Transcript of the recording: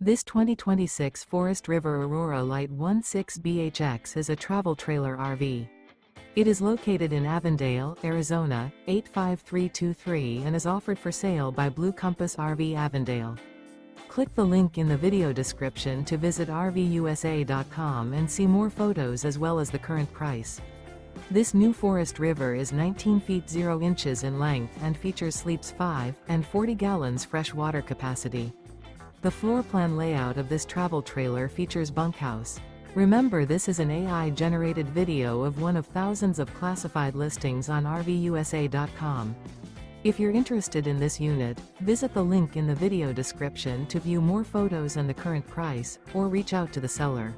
This 2026 Forest River Aurora Light 16BHX is a travel trailer RV. It is located in Avondale, Arizona, 85323 and is offered for sale by Blue Compass RV Avondale. Click the link in the video description to visit RVUSA.com and see more photos as well as the current price. This new Forest River is 19 feet 0 inches in length and features sleeps 5 and 40 gallons fresh water capacity. The floor plan layout of this travel trailer features bunkhouse. Remember, this is an AI-generated video of one of thousands of classified listings on RVUSA.com. If you're interested in this unit, visit the link in the video description to view more photos and the current price, or reach out to the seller.